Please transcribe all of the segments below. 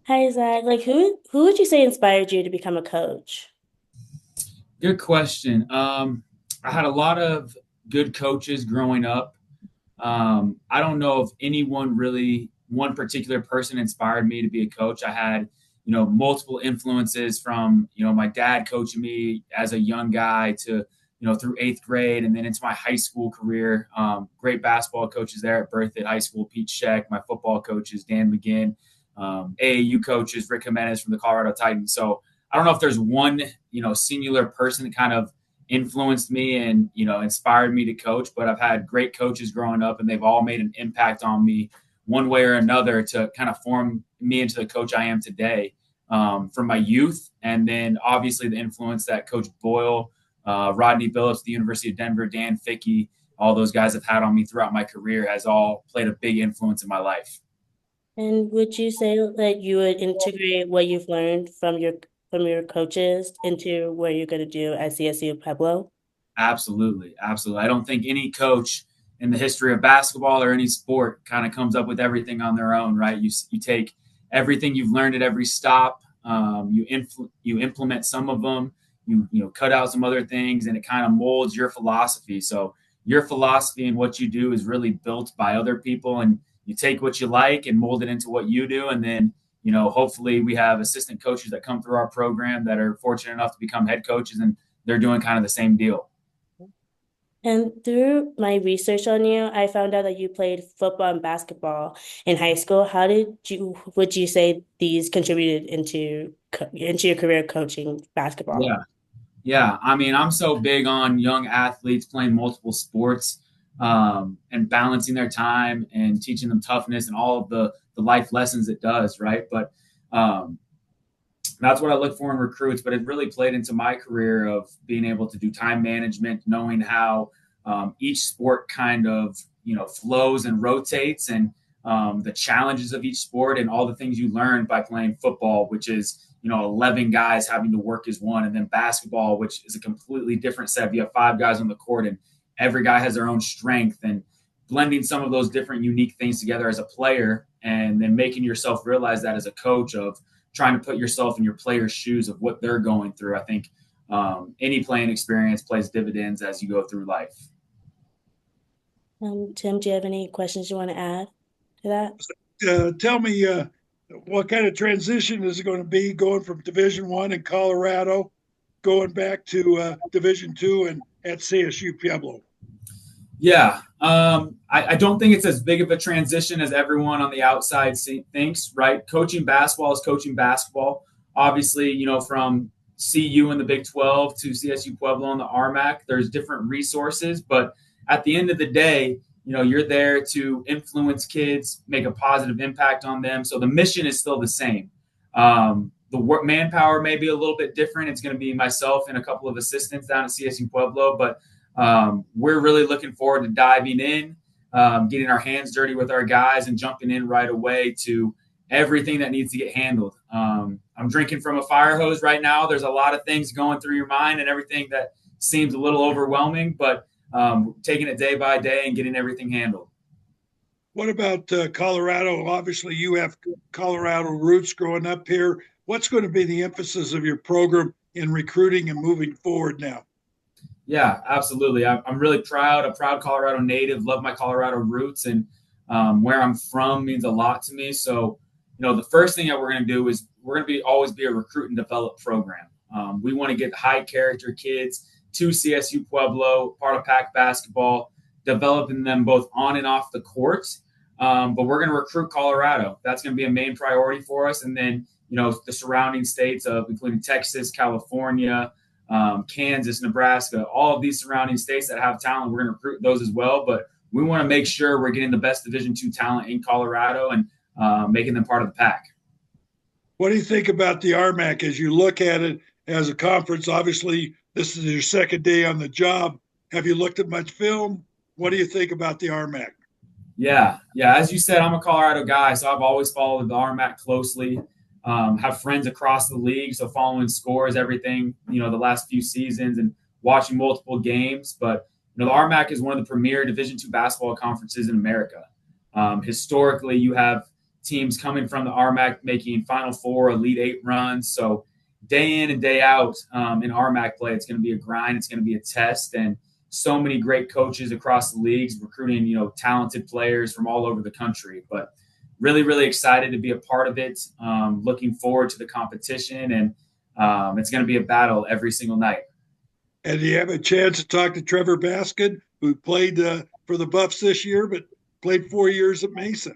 Hi, Zach. Like, who would you say inspired you to become a coach? Good question. I had a lot of good coaches growing up. I don't know if anyone really, one particular person inspired me to be a coach. I had, multiple influences from, my dad coaching me as a young guy to, through eighth grade and then into my high school career. Great basketball coaches there at Berthoud High School, Pete Sheck, my football coaches, Dan McGinn, AAU coaches, Rick Jimenez from the Colorado Titans. So I don't know if there's one, singular person that kind of influenced me and inspired me to coach, but I've had great coaches growing up and they've all made an impact on me one way or another to kind of form me into the coach I am today, from my youth. And then obviously the influence that Coach Boyle, Rodney Billups, the University of Denver, Dan Fickey, all those guys have had on me throughout my career has all played a big influence in my life. And would you say that you would integrate what you've learned from your coaches into what you're going to do at CSU Pueblo? Absolutely, absolutely. I don't think any coach in the history of basketball or any sport kind of comes up with everything on their own, right? You take everything you've learned at every stop, you implement some of them, cut out some other things, and it kind of molds your philosophy. So your philosophy and what you do is really built by other people, and you take what you like and mold it into what you do, and then hopefully we have assistant coaches that come through our program that are fortunate enough to become head coaches, and they're doing kind of the same deal. And through my research on you, I found out that you played football and basketball in high school. Would you say these contributed into your career coaching basketball? Yeah. Yeah, I mean, I'm so big on young athletes playing multiple sports, and balancing their time and teaching them toughness and all of the life lessons it does, right? But um, that's what I look for in recruits. But it really played into my career of being able to do time management, knowing how each sport kind of flows and rotates, and the challenges of each sport and all the things you learn by playing football, which is 11 guys having to work as one, and then basketball, which is a completely different set. You have five guys on the court, and every guy has their own strength, and blending some of those different unique things together as a player, and then making yourself realize that as a coach of trying to put yourself in your players' shoes of what they're going through. I think any playing experience plays dividends as you go through life. Tim, do you have any questions you want to add to that? Tell me what kind of transition is it going to be going from Division One in Colorado, going back to Division 2 and at CSU Pueblo? Yeah, I don't think it's as big of a transition as everyone on the outside thinks. Right, coaching basketball is coaching basketball. Obviously, from CU in the Big 12 to CSU Pueblo in the RMAC, there's different resources, but at the end of the day, you're there to influence kids, make a positive impact on them. So the mission is still the same. The work manpower may be a little bit different. It's going to be myself and a couple of assistants down at CSU Pueblo, but we're really looking forward to diving in, getting our hands dirty with our guys, and jumping in right away to everything that needs to get handled. I'm drinking from a fire hose right now. There's a lot of things going through your mind and everything that seems a little overwhelming, but taking it day by day and getting everything handled. What about Colorado? Obviously, you have Colorado roots growing up here. What's going to be the emphasis of your program in recruiting and moving forward now? Yeah, absolutely. I'm really proud, a proud Colorado native, love my Colorado roots, and where I'm from means a lot to me. So, the first thing that we're going to do is we're going to always be a recruit and develop program. We want to get high character kids to CSU Pueblo, part of Pac basketball, developing them both on and off the court. But we're going to recruit Colorado. That's going to be a main priority for us. And then, the surrounding states of including Texas, California, Kansas, Nebraska, all of these surrounding states that have talent, we're going to recruit those as well. But we want to make sure we're getting the best Division 2 talent in Colorado and making them part of the pack. What do you think about the RMAC as you look at it as a conference? Obviously, this is your second day on the job. Have you looked at much film? What do you think about the RMAC? Yeah. As you said, I'm a Colorado guy, so I've always followed the RMAC closely. Have friends across the league, so following scores, everything, the last few seasons and watching multiple games. But the RMAC is one of the premier Division 2 basketball conferences in America. Historically, you have teams coming from the RMAC making Final Four, Elite Eight runs. So day in and day out in RMAC play, it's going to be a grind. It's going to be a test, and so many great coaches across the leagues recruiting, talented players from all over the country. But really, really excited to be a part of it. Looking forward to the competition, and it's going to be a battle every single night. And do you have a chance to talk to Trevor Baskin, who played for the Buffs this year, but played 4 years at Mesa?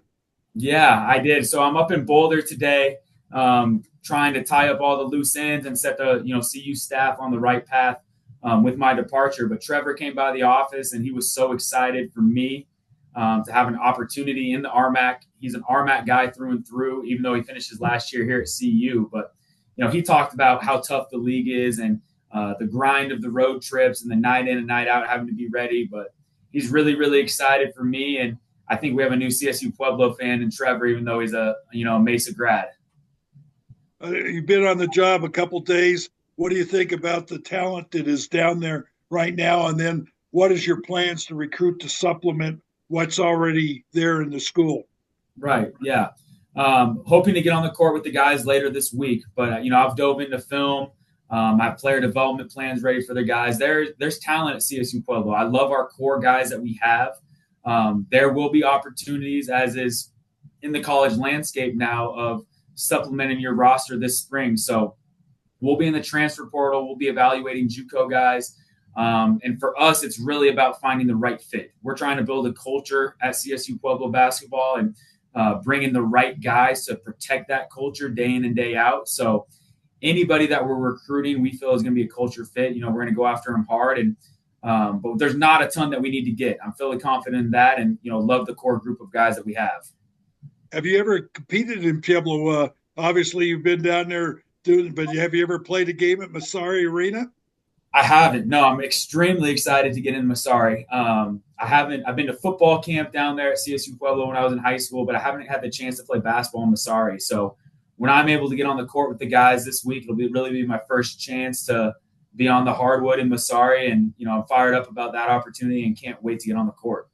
Yeah, I did. So I'm up in Boulder today, trying to tie up all the loose ends and set the CU staff on the right path with my departure. But Trevor came by the office, and he was so excited for me to have an opportunity in the RMAC. He's an RMAC guy through and through, even though he finished his last year here at CU. But he talked about how tough the league is and the grind of the road trips and the night in and night out having to be ready. But he's really, really excited for me, and I think we have a new CSU Pueblo fan in Trevor, even though he's a Mesa grad. You've been on the job a couple days. What do you think about the talent that is down there right now? And then what is your plans to recruit to supplement what's already there in the school? Right. Yeah. Hoping to get on the court with the guys later this week. But, I've dove into film. I have player development plans ready for the guys. There's talent at CSU Pueblo. I love our core guys that we have. There will be opportunities, as is in the college landscape now, of supplementing your roster this spring. So we'll be in the transfer portal. We'll be evaluating JUCO guys. And for us, it's really about finding the right fit. We're trying to build a culture at CSU Pueblo basketball and bring in the right guys to protect that culture day in and day out. So anybody that we're recruiting, we feel is going to be a culture fit. We're going to go after them hard. And but there's not a ton that we need to get. I'm fairly confident in that, and love the core group of guys that we have. Have you ever competed in Pueblo? Obviously, you've been down there doing, but have you ever played a game at Masari Arena? I haven't. No, I'm extremely excited to get in Masari. I haven't. I've been to football camp down there at CSU Pueblo when I was in high school, but I haven't had the chance to play basketball in Masari. So when I'm able to get on the court with the guys this week, it'll really be my first chance to be on the hardwood in Masari, and I'm fired up about that opportunity and can't wait to get on the court.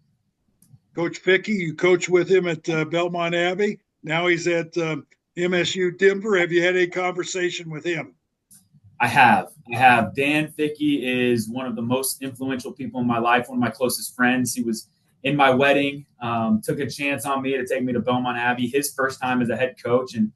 Coach Fickey, you coach with him at Belmont Abbey. Now he's at MSU Denver. Have you had a conversation with him? I have. Dan Fickey is one of the most influential people in my life, one of my closest friends. He was in my wedding, took a chance on me to take me to Belmont Abbey, his first time as a head coach, and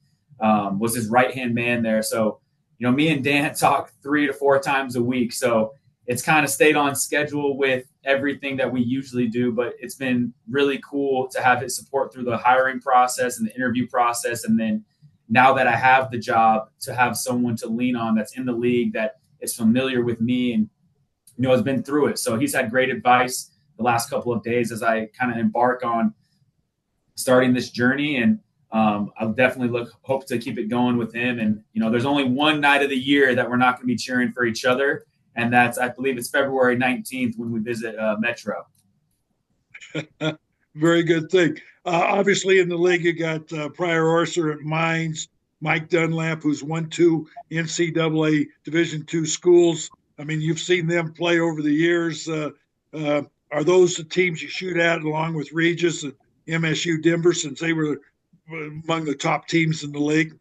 was his right-hand man there. So, me and Dan talk 3 to 4 times a week. So it's kind of stayed on schedule with everything that we usually do, but it's been really cool to have his support through the hiring process and the interview process. And then now that I have the job, to have someone to lean on that's in the league, that is familiar with me and, has been through it. So he's had great advice the last couple of days as I kind of embark on starting this journey. And I'll definitely hope to keep it going with him. And, there's only one night of the year that we're not going to be cheering for each other. And that's, I believe it's February 19th when we visit Metro. Very good thing. Obviously, in the league, you got Prior Orser at Mines, Mike Dunlap, who's won 2 NCAA Division II schools. I mean, you've seen them play over the years. Are those the teams you shoot at, along with Regis and MSU Denver, since they were among the top teams in the league?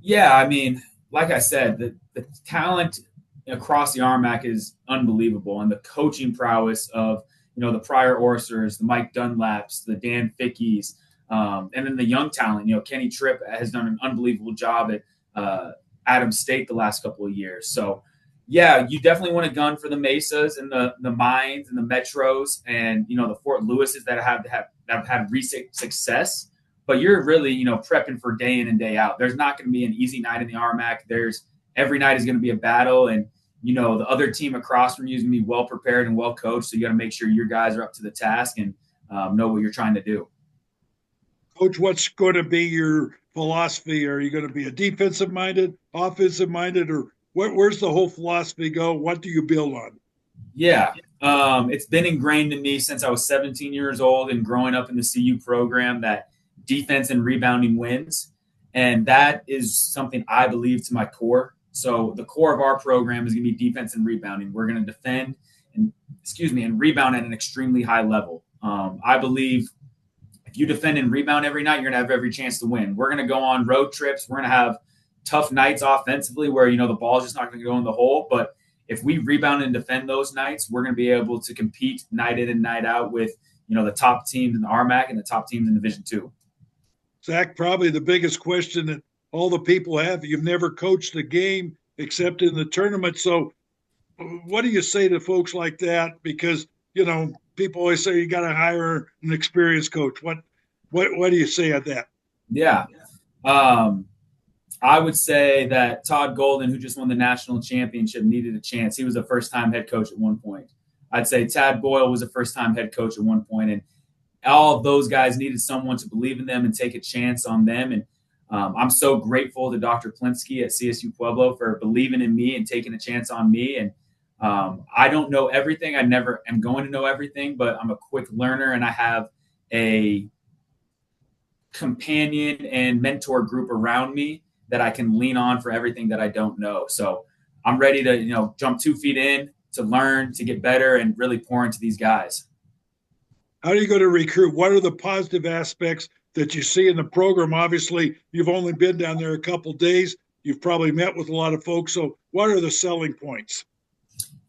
Yeah, I mean, like I said, the talent across the RMAC is unbelievable, and the coaching prowess of the Prior Orsers, the Mike Dunlaps, the Dan Fickeys, and then the young talent. Kenny Tripp has done an unbelievable job at Adams State the last couple of years. So, yeah, you definitely want a gun for the Mesas and the Mines and the Metros and the Fort Lewises that have had recent success. But you're really prepping for day in and day out. There's not going to be an easy night in the RMAC. Every night is going to be a battle, and the other team across from you is going to be well prepared and well coached. So you got to make sure your guys are up to the task and know what you're trying to do. Coach, what's going to be your philosophy? Are you going to be a defensive minded, offensive minded, or where's the whole philosophy go? What do you build on? Yeah, it's been ingrained in me since I was 17 years old and growing up in the CU program that defense and rebounding wins. And that is something I believe to my core. So the core of our program is going to be defense and rebounding. We're going to defend and rebound at an extremely high level. I believe if you defend and rebound every night, you're going to have every chance to win. We're going to go on road trips. We're going to have tough nights offensively where, the ball's just not going to go in the hole. But if we rebound and defend those nights, we're going to be able to compete night in and night out with, the top teams in the RMAC and the top teams in Division II. Zach, probably the biggest question that all the people have, you've never coached a game except in the tournament. So what do you say to folks like that? Because, people always say you got to hire an experienced coach. What do you say at that? Yeah. I would say that Todd Golden, who just won the national championship, needed a chance. He was a first-time head coach at one point. I'd say Tad Boyle was a first-time head coach at one point, and all of those guys needed someone to believe in them and take a chance on them. And I'm so grateful to Dr. Plinsky at CSU Pueblo for believing in me and taking a chance on me. And I don't know everything. I never am going to know everything, but I'm a quick learner, and I have a companion and mentor group around me that I can lean on for everything that I don't know. So I'm ready to, jump 2 feet in to learn, to get better, and really pour into these guys. How do you go to recruit? What are the positive aspects that you see in the program? Obviously, you've only been down there a couple of days. You've probably met with a lot of folks. So what are the selling points?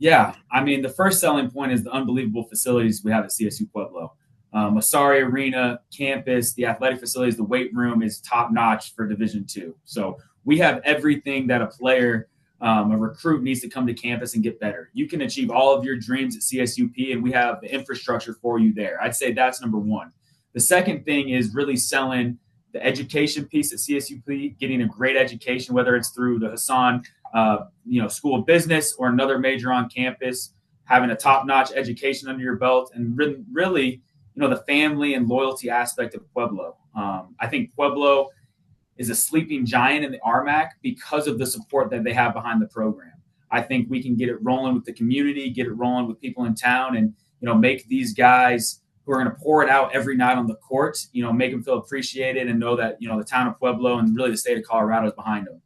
Yeah, the first selling point is the unbelievable facilities we have at CSU Pueblo. Masari Arena, campus, the athletic facilities, the weight room is top notch for Division II. So we have everything that a player, a recruit needs to come to campus and get better. You can achieve all of your dreams at CSUP, and we have the infrastructure for you there. I'd say that's number one. The second thing is really selling the education piece at CSUP, getting a great education, whether it's through the Hassan, School of Business or another major on campus, having a top-notch education under your belt, and really the family and loyalty aspect of Pueblo. I think Pueblo is a sleeping giant in the RMAC because of the support that they have behind the program. I think we can get it rolling with the community, get it rolling with people in town, and make these guys who are going to pour it out every night on the court, make them feel appreciated and know that the town of Pueblo and really the state of Colorado is behind them.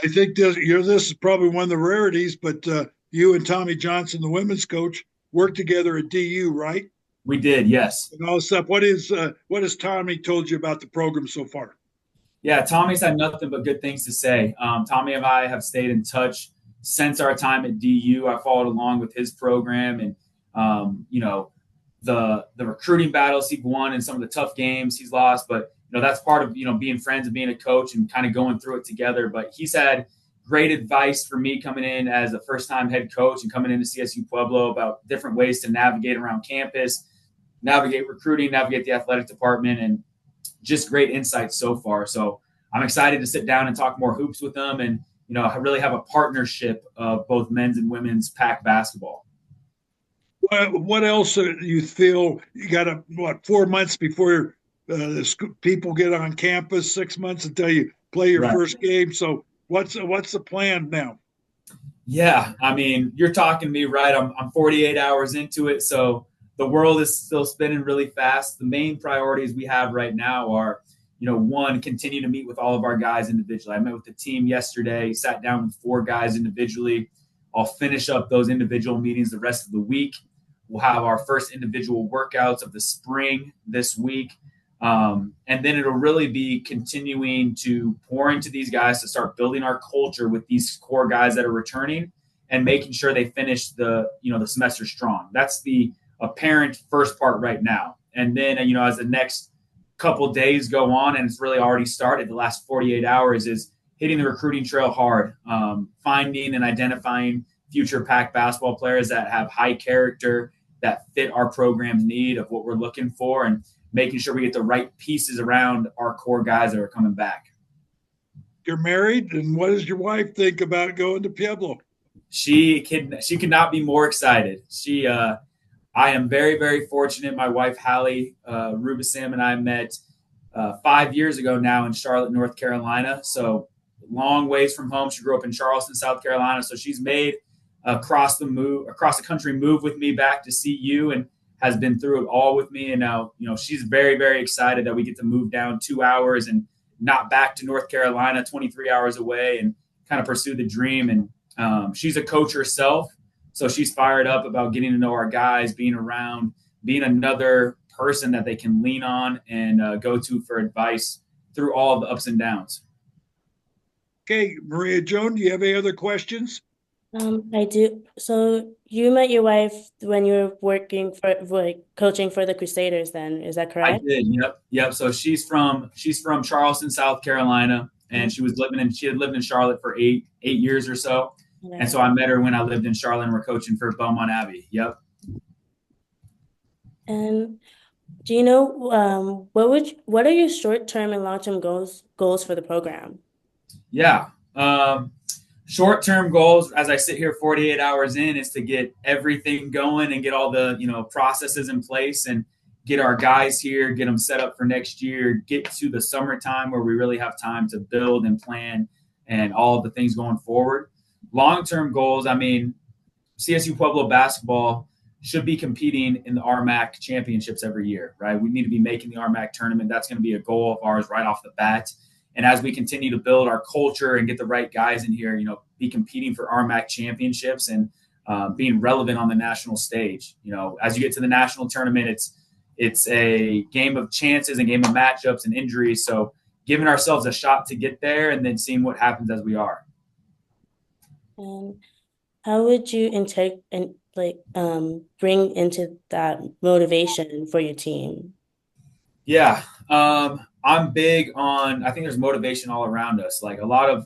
I think this is probably one of the rarities, but you and Tommy Johnson, the women's coach, worked together at DU, right? We did, yes. And all this stuff. What has Tommy told you about the program so far? Yeah, Tommy's had nothing but good things to say. Tommy and I have stayed in touch since our time at DU. I followed along with his program, and the recruiting battles he's won and some of the tough games he's lost, but that's part of being friends and being a coach and kind of going through it together. But he's had great advice for me coming in as a first-time head coach and coming into CSU Pueblo about different ways to navigate around campus, navigate recruiting, navigate the athletic department, and just great insights so far. So I'm excited to sit down and talk more hoops with them and, really have a partnership of both men's and women's PAC basketball. What else do you feel you got 4 months before people get on campus, 6 months until you play your first game. So what's the plan now? Yeah, you're talking to me, right? I'm 48 hours into it, so the world is still spinning really fast. The main priorities we have right now are, one, continue to meet with all of our guys individually. I met with the team yesterday, sat down with 4 guys individually. I'll finish up those individual meetings the rest of the week. We'll have our first individual workouts of the spring this week. And then it'll really be continuing to pour into these guys to start building our culture with these core guys that are returning and making sure they finish the semester strong. That's the apparent first part right now. And then, as the next couple days go on, and it's really already started, the last 48 hours is hitting the recruiting trail hard, finding and identifying future PAC basketball players that have high character, that fit our program's need of what we're looking for, and making sure we get the right pieces around our core guys that are coming back. You're married, and what does your wife think about going to Pueblo? She could not be more excited. I am very, very fortunate. My wife, Hallie Ruebesam, and I met 5 years ago now in Charlotte, North Carolina. So long ways from home. She grew up in Charleston, South Carolina. So she's made across the country move with me back to CU and has been through it all with me. And now, she's very, very excited that we get to move down 2 hours and not back to North Carolina, 23 hours away, and kind of pursue the dream. And she's a coach herself. So she's fired up about getting to know our guys, being around, being another person that they can lean on and go to for advice through all of the ups and downs. Okay, Maria Joan, do you have any other questions? I do. So you met your wife when you were working for like coaching for the Crusaders then, is that I correct? did. Yep. So she's from Charleston, South Carolina, and she had lived in Charlotte for eight years or so. And Okay. so I met her when I lived in Charlotte and we're coaching for Beaumont Abbey. Yep. And do you know what are your short-term and long-term goals for the program? Yeah. Short-term goals, as I sit here 48 hours in, is to get everything going and get all the processes in place and get our guys here, get them set up for next year, get to the summertime where we really have time to build and plan and all the things going forward. Long-term goals, I mean, CSU Pueblo basketball should be competing in the RMAC championships every year, right? We need to be making the RMAC tournament. That's going to be a goal of ours right off the bat. And as we continue to build our culture and get the right guys in here, be competing for RMAC championships and being relevant on the national stage. As you get to the national tournament, it's a game of chances and game of matchups and injuries. So giving ourselves a shot to get there and then seeing what happens as we are. And how would you intake and bring into that motivation for your team? Yeah. I'm big on, I think there's motivation all around us. Like a lot of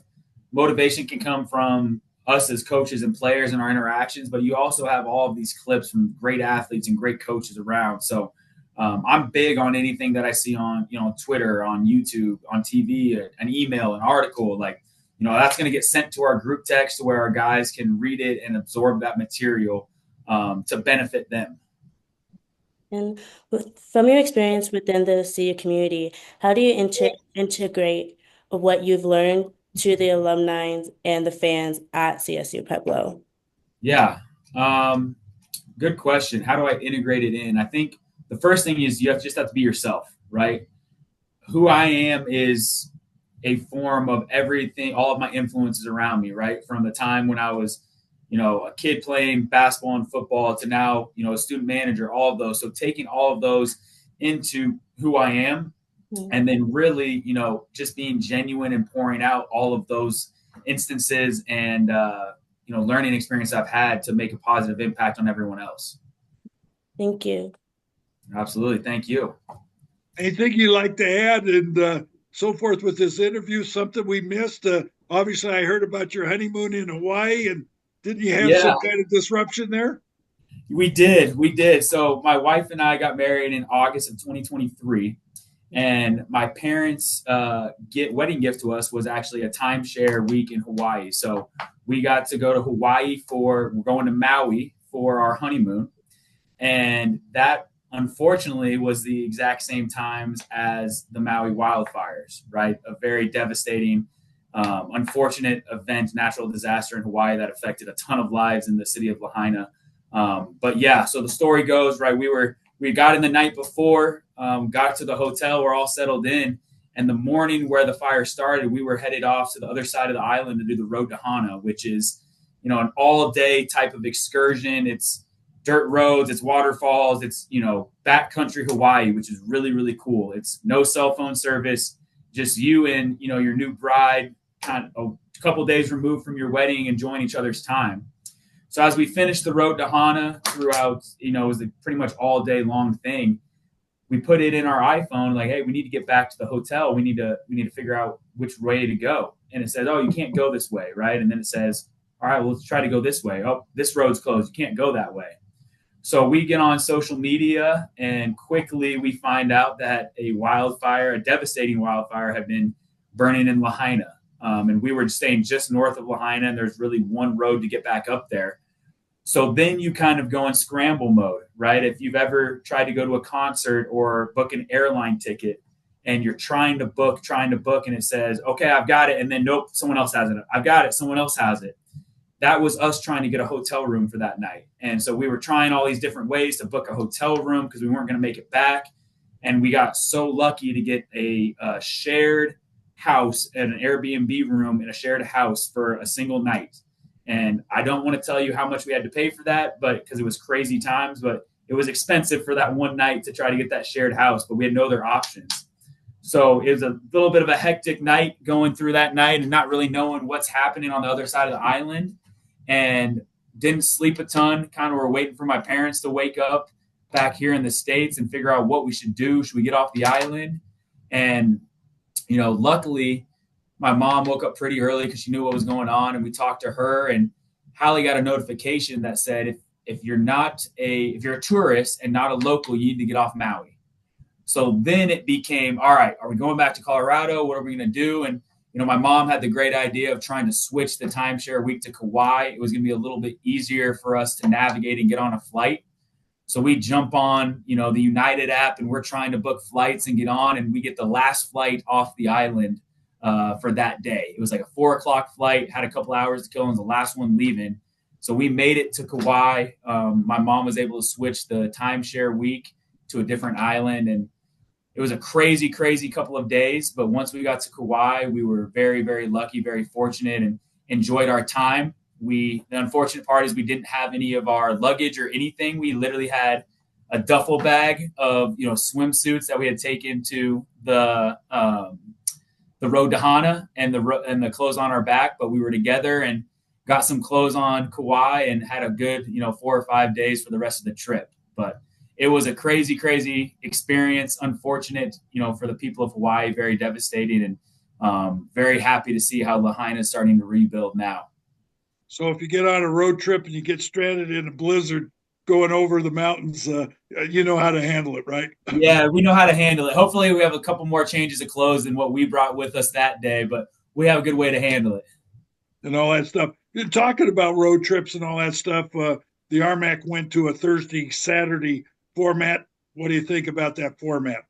motivation can come from us as coaches and players and our interactions, but you also have all of these clips from great athletes and great coaches around. So I'm big on anything that I see on, Twitter, on YouTube, on TV, an email, an article, that's going to get sent to our group text to where our guys can read it and absorb that material to benefit them. And from your experience within the CU community, how do you integrate what you've learned to the alumni and the fans at CSU Pueblo? Yeah. Good question. How do I integrate it in? I think the first thing is just have to be yourself, right? Who I am is a form of everything, all of my influences around me, right? From the time when I was, a kid playing basketball and football to now, a student manager, all of those. So taking all of those into who I am and then really, just being genuine and pouring out all of those instances and, learning experience I've had to make a positive impact on everyone else. Thank you. Absolutely. Thank you. Anything you'd like to add and so forth with this interview? Something we missed? Obviously, I heard about your honeymoon in Hawaii, and didn't you have Yeah, some kind of disruption there? we did. We did. So my wife and I got married in August of 2023. And my parents' wedding gift to us was actually a timeshare week in Hawaii. So we got to go to Hawaii we're going to Maui for our honeymoon. And that unfortunately was the exact same times as the Maui wildfires, right? A very devastating, unfortunate event, natural disaster in Hawaii that affected a ton of lives in the city of Lahaina. But yeah, so the story goes, right? We got in the night before, got to the hotel, we're all settled in. And the morning where the fire started, we were headed off to the other side of the island to do the Road to Hana, which is, an all-day type of excursion. It's dirt roads, it's waterfalls, it's, backcountry Hawaii, which is really, really cool. It's no cell phone service, just you and, your new bride kind of a couple days removed from your wedding, enjoying each other's time. So as we finished the Road to Hana throughout, it was a pretty much all day long thing. We put it in our iPhone, like, hey, we need to get back to the hotel. We need to figure out which way to go. And it says, oh, you can't go this way, right? And then it says, all right, well, let's try to go this way. Oh, this road's closed. You can't go that way. So we get on social media and quickly we find out that a devastating wildfire had been burning in Lahaina. And we were staying just north of Lahaina, and there's really one road to get back up there. So then you kind of go in scramble mode, right? If you've ever tried to go to a concert or book an airline ticket and you're trying to book, and it says, okay, I've got it. And then, nope, someone else has it. I've got it. Someone else has it. That was us trying to get a hotel room for that night. And so we were trying all these different ways to book a hotel room because we weren't going to make it back. And we got so lucky to get a shared house and an Airbnb room in a shared house for a single night. And I don't want to tell you how much we had to pay for that, but because it was crazy times, but it was expensive for that one night to try to get that shared house, but we had no other options. So it was a little bit of a hectic night going through that night and not really knowing what's happening on the other side of the island. And didn't sleep a ton. Kind of were waiting for my parents to wake up back here in the States and figure out what we should do. Should we get off the island? And, luckily, my mom woke up pretty early because she knew what was going on. And we talked to her. And Hallie got a notification that said, if you're a tourist and not a local, you need to get off Maui. So then it became, all right, are we going back to Colorado? What are we going to do? And, my mom had the great idea of trying to switch the timeshare week to Kauai. It was going to be a little bit easier for us to navigate and get on a flight. So we jump on, the United app and we're trying to book flights and get on, and we get the last flight off the island for that day. It was like a 4 o'clock flight, had a couple hours to kill, and was the last one leaving. So we made it to Kauai. My mom was able to switch the timeshare week to a different island, and it was a crazy, crazy couple of days. But once we got to Kauai, we were very, very lucky, very fortunate, and enjoyed our time. The unfortunate part is we didn't have any of our luggage or anything. We literally had a duffel bag of swimsuits that we had taken to the road to Hana and the clothes on our back. But we were together and got some clothes on Kauai and had a good 4 or 5 days for the rest of the trip. But it was a crazy, crazy experience. Unfortunate, for the people of Hawaii, very devastating, and very happy to see how Lahaina is starting to rebuild now. So if you get on a road trip and you get stranded in a blizzard going over the mountains, you know how to handle it, right? Yeah, we know how to handle it. Hopefully we have a couple more changes of clothes than what we brought with us that day, but we have a good way to handle it. And all that stuff. You're talking about road trips and all that stuff. The RMAC went to a Thursday, Saturday format. What do you think about that format?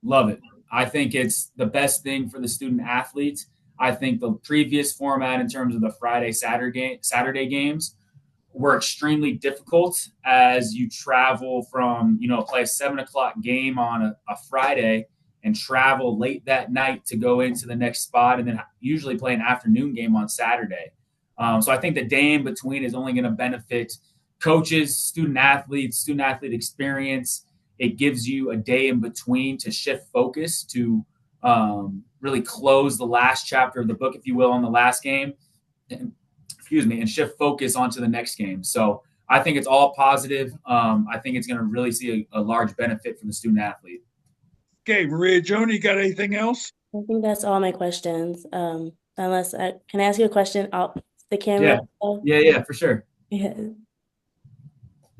Love it. I think it's the best thing for the student athletes. I think the previous format in terms of the Saturday games were extremely difficult as you travel from, play a 7 o'clock game on a Friday and travel late that night to go into the next spot, and then usually play an afternoon game on Saturday. So I think the day in between is only going to benefit coaches, student athlete experience. It gives you a day in between to shift focus to really close the last chapter of the book, if you will, on the last game. And shift focus onto the next game. So I think it's all positive. I think it's going to really see a large benefit for the student athlete. Okay, Maria Joan, you got anything else? I think that's all my questions. Can I ask you a question off the camera? Yeah, yeah, for sure. Yeah.